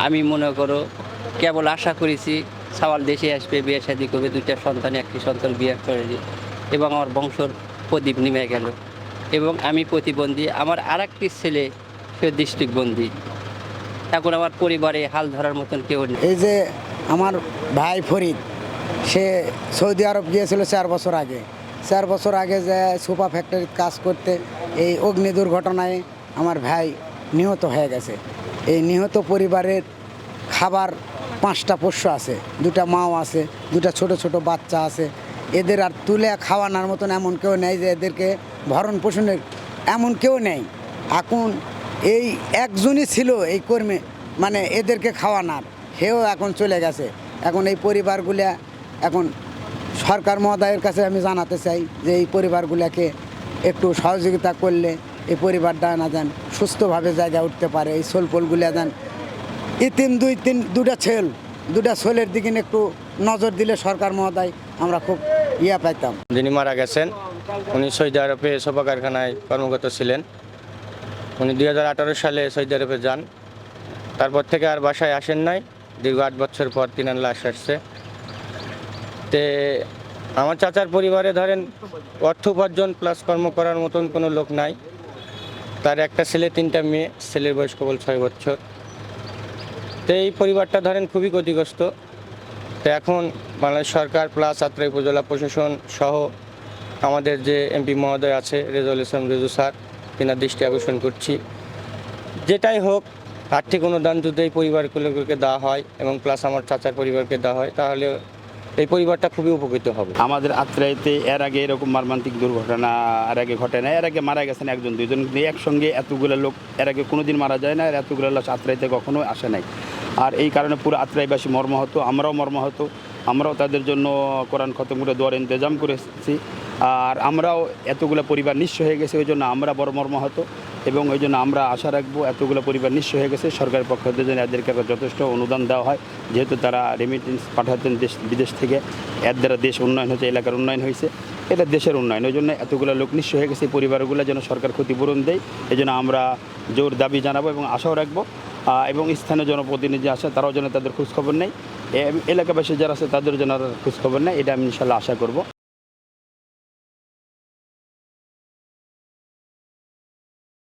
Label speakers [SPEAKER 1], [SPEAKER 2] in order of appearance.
[SPEAKER 1] আমি মনে করো কেবল আশা করেছি সাওয়াল দেশে আসবে, বিয়ে শাদী করবে, দুইটা সন্তান, একটি সন্তান বিয়ে করে দিই এবং আমার বংশর প্রদীপ নেমে গেল। এবং আমি প্রতিবন্ধী, আমার আরেকটি ছেলে সে ডিস্ট্রিক্ট বন্দী। এখন আমার পরিবারে হাল ধরার মতন কেউ নেই।
[SPEAKER 2] এই যে আমার ভাই ফরিদ, সে সৌদি আরব গিয়েছিল 4 বছর আগে। 4 বছর আগে যে সোফা ফ্যাক্টরিতে কাজ করতে এই অগ্নি দুর্ঘটনায় আমার ভাই নিহত হয়ে গেছে। এই নিহত পরিবারের খাবার 5টা পোষ্য আছে, 2টা মাও আছে, 2টা ছোট ছোট বাচ্চা আছে। এদের আর তুলে খাওয়ানোর মতন এমন কেউ নেই যে এদেরকে ভরণ পোষণের এমন কেউ নেই। এখন এই একজনই ছিল এই কর্মী, মানে এদেরকে খাওয়ানোর, সেও এখন চলে গেছে। এখন এই পরিবারগুলা এখন সরকার মহোদয়ের কাছে আমি জানাতে চাই যে এই পরিবারগুলোকে একটু সহযোগিতা করলে এই পরিবারটা না যেন সুস্থভাবে জায়গায় উঠতে পারে। এই সোলপোলগুলো যেন ইতিম দুটা ছেলের দিকে একটু নজর দিলে সরকার মহোদয় আমরা খুব পাইতাম।
[SPEAKER 3] যিনি মারা গেছেন উনি সৌদি আরবে সোফা কারখানায় কর্মরত ছিলেন। উনি 2018 সালে সৌদি আরবে যান, তারপর থেকে আর বাসায় আসেন নাই। দীর্ঘ 8 বছর পর তিনার লাশ আসছে। তে আমার চাচার পরিবারে ধরেন অর্থ উপার্জন প্লাস কর্ম করার মতন কোনো লোক নাই। তার একটা ছেলে, 3টা মেয়ে, ছেলের বয়স কেবল 6 বছর। তো এই পরিবারটা ধরেন খুবই ক্ষতিগ্রস্ত। তো এখন বাংলাদেশ সরকার প্লাস আত্রাই উপজেলা প্রশাসন সহ আমাদের যে এমপি মহোদয় আছে রেজাউল ইসলাম রেজু স্যার, তিনার দৃষ্টি আকর্ষণ করছি, যেটাই হোক আর্থিক অনুদান যদি এই পরিবারগুলোকে দেওয়া হয় এবং প্লাস আমার চাচার পরিবারকে দেওয়া হয়, তাহলে এই পরিবারটা খুবই উপকৃত হবে।
[SPEAKER 4] আমাদের আত্রাইতে এর আগে এরকম মর্মান্তিক দুর্ঘটনা এর আগে ঘটে না। এর আগে মারা গেছেন 1-2 জন, কিন্তু একসঙ্গে এতগুলো লোক এর আগে কোনোদিন মারা যায় না। আর এতগুলো লাশ আত্রাইতে কখনো আসে নাই। আর এই কারণে পুরো আত্রাইবাসী মর্মাহত, আমরাও মর্মাহত। আমরাও তাদের জন্য কোরআন খতম করে দোয়ার ইন্তজাম করেছি। আর আমরাও এতগুলো পরিবার নিঃস্ব হয়ে গেছে, ওই জন্য আমরা বড় মর্মাহত। এবং ওই জন্য আমরা আশা রাখবো এতগুলো পরিবার নিঃস্ব হয়ে গেছে, সরকারের পক্ষ থেকে যেন এদেরকে যথেষ্ট অনুদান দেওয়া হয়। যেহেতু তারা রেমিটেন্স পাঠাতেন বিদেশ থেকে, এর দ্বারা দেশ উন্নয়ন হয়েছে, এলাকার উন্নয়ন হয়েছে, এটা দেশের উন্নয়ন। ওই জন্য এতগুলো লোক নিঃস্ব হয়ে গেছে, এই পরিবারগুলো যেন সরকার ক্ষতিপূরণ দেয়, এই জন্য আমরা জোর দাবি জানাবো এবং আশাও রাখবো। এবং স্থানীয় জনপ্রতিনিধি আছে, তারাও যেন তাদের খোঁজখবর নেয়, এলাকাবাসী যারা আছে তাদের জন্য খোঁজখবর নেয়, এটা আমি ইনশাল্লাহ আশা করব।